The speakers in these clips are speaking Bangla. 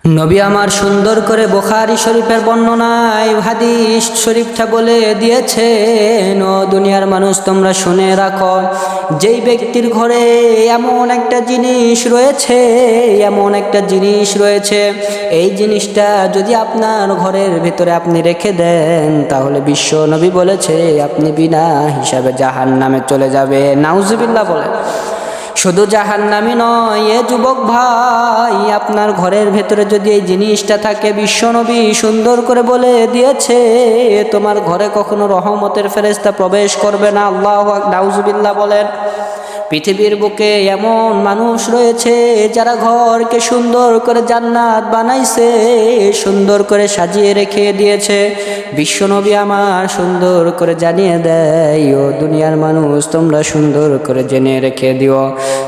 নবী আমার সুন্দর করে বুখারী শরীফের বর্ণনায় হাদিস শরীফটা বলে দিয়েছেন, ও দুনিয়ার মানুষ তোমরা শুনে রাখো, যেই ব্যক্তির ঘরে এমন একটা জিনিস রয়েছে, এই জিনিসটা যদি আপনার ঘরের ভিতরে আপনি রেখে দেন, তাহলে বিশ্ব নবী বলেছে আপনি বিনা হিসাবে জাহান্নামে চলে যাবে। নাউজুবিল্লাহ বলে। শুধু জাহান্নামী নয়, এ যুবক ভাই, আপনার ঘরের ভেতরে যদি এই জিনিসটা থাকে, বিশ্বনবী সুন্দর করে বলে দিয়েছে তোমার ঘরে কখনো রহমতের ফেরেশতা প্রবেশ করবে না। আল্লাহু আকবার, নাউজুবিল্লাহ বলেন। পৃথিবীর বুকে এমন মানুষ রয়েছে যারা ঘরকে সুন্দর করে জান্নাত বানাইছে, সুন্দর করে সাজিয়ে রেখে দিয়েছে। বিশ্বনবী আমার সুন্দর করে জানিয়ে দেয়, ও দুনিয়ার মানুষ তোমরা সুন্দর করে জেনে রেখে দিও,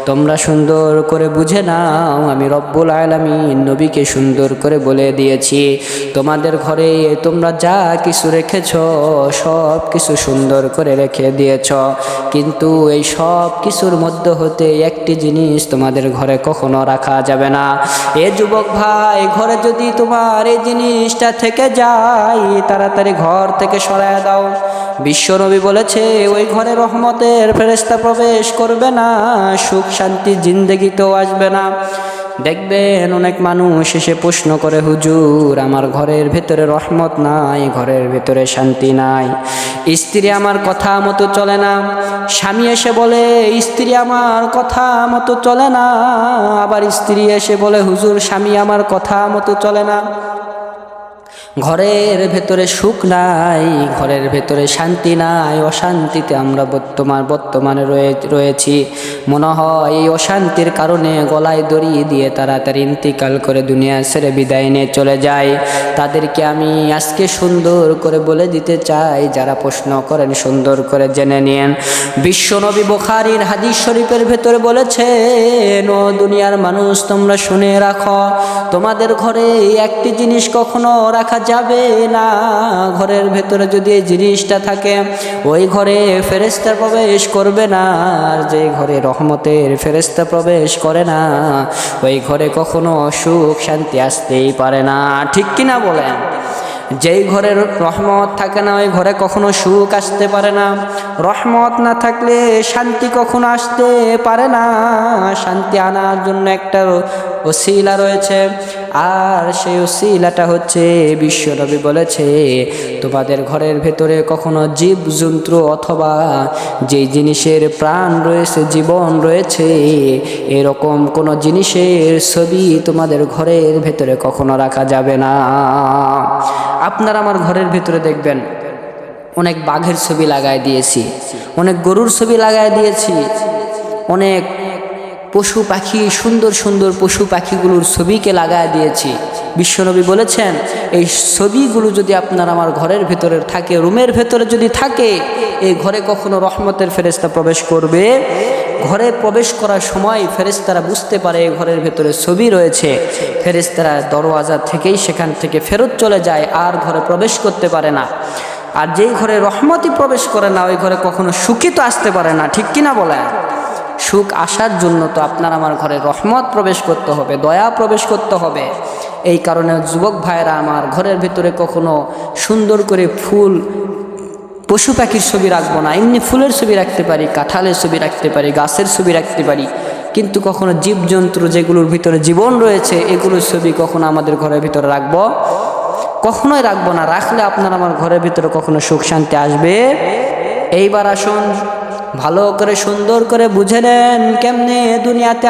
তোমরা সুন্দর করে বুঝে নাও, আমি রব্বুল আলামিন নবীকে সুন্দর করে বলে দিয়েছি, তোমাদের ঘরে তোমরা যা কিছু রেখেছ সব কিছু সুন্দর করে রেখে দিয়েছ, কিন্তু এই সব কিছুর মধ্যে হতে একটি জিনিস তোমাদের ঘরে কখনো রাখা যাবে না। এ যুবক ভাই, ঘরে যদি তোমার এই জিনিসটা থেকে যায়, তাড়াতাড়ি ঘর থেকে সরায় দাও। বিশ্বনবী বলেছে ওই ঘরে রহমতের ফেরেশতা প্রবেশ করবে না, সুখ শান্তি জিন্দেগিতেও আসবে না। দেখবেন অনেক মানুষ এসে প্রশ্ন করে, হুজুর আমার ঘরের ভেতরে রহমত নাই, ঘরের ভেতরে শান্তি নাই, স্ত্রী আমার কথা মতো চলে না। স্বামী এসে বলে স্ত্রী আমার কথা মতো চলে না, আবার স্ত্রী এসে বলে হুজুর স্বামী আমার কথা মতো চলে না। ঘরের ভেতরে সুখ নাই, ঘরের ভেতরে শান্তি নাই, অশান্তিতে আমরা বর্তমানে রয়েছি। মনে হয় এই অশান্তির কারণে গলায় দড়ি দিয়ে তাড়াতাড়ি ইন্তিকাল করে দুনিয়া ছেড়ে বিদায় নিয়ে চলে যায়। তাদেরকে আমি আজকে সুন্দর করে বলে দিতে চাই, যারা প্রশ্ন করেন সুন্দর করে জেনে নিন। বিশ্বনবী বুখারীর হাদিস শরীফের ভেতরে বলেছেন, ও দুনিয়ার মানুষ তোমরা শুনে রাখো, তোমাদের ঘরে একটি জিনিস কখনো রাখা যাবে না, ঘরের ভেতরে যদি এই জিনিসটা থাকে ওই ঘরে ফেরেশতা প্রবেশ করবে না। আর যে ঘরে রহমতের ফেরেশতা প্রবেশ করে না, ওই ঘরে কখনো সুখ শান্তি আসতেই পারে না। ঠিক কিনা বলেন? যেই ঘরের রহমত থাকে না, ওই ঘরে কখনো সুখ আসতে পারে না। রহমত না থাকলে শান্তি কখনো আসতে পারে না। শান্তি আনার জন্য একটা ওসিলা রয়েছে, আর সেই ওসিলাটা হচ্ছে বিশ্বনবী বলেছে তোমাদের ঘরের ভেতরে কখনো জীবজন্তু অথবা যেই জিনিসের প্রাণ রয়েছে, জীবন রয়েছে, এরকম কোনো জিনিসের ছবি তোমাদের ঘরের ভেতরে কখনো রাখা যাবে না। আপনারা আমার ঘরের ভেতরে দেখবেন অনেক বাঘের ছবি লাগায় দিয়েছি, অনেক গরুর ছবি লাগায় দিয়েছি, অনেক পশু পাখি, সুন্দর সুন্দর পশু পাখিগুলোর ছবিকে লাগায় দিয়েছি। বিশ্বনবী বলেছেন এই ছবিগুলো যদি আপনার আমার ঘরের ভেতরে থাকে, রুমের ভেতরে যদি থাকে, এই ঘরে কখনো রহমতের ফেরেশতা প্রবেশ করবে? ঘরে প্রবেশ করার সময় ফেরেশতারা বুঝতে পারে এই ঘরের ভেতরে ছবি রয়েছে, ফেরেশতারা দরওয়াজা থেকেই সেখান থেকে ফেরত চলে যায়, আর ঘরে প্রবেশ করতে পারে না। আর যেই ঘরে রহমতই প্রবেশ করে না, ওই ঘরে কখনো সুখী তো আসতে পারে না। ঠিক কিনা বলেন? সুখ আসার জন্য তো আপনার আমার ঘরে রহমত প্রবেশ করতে হবে, দয়া প্রবেশ করতে হবে। এই কারণে যুবক ভাইরা আমার, ঘরের ভিতরে কখনো সুন্দর করে ফুল, পশু পাখির ছবি রাখবো না। এমনি ফুলের ছবি রাখতে পারি, কাঁঠালের ছবি রাখতে পারি, গাছের ছবি রাখতে পারি, কিন্তু কখনো জীবজন্তু যেগুলোর ভিতরে জীবন রয়েছে, এগুলোর ছবি কখনো আমাদের ঘরের ভিতরে রাখবো? কখনোই রাখবো না। রাখলে আপনার আমার ঘরের ভিতরে কখনো সুখ শান্তি আসবে? এইবার আসুন ভালো করে সুন্দর করে বুঝে নেন কেমনে দুনিয়াতে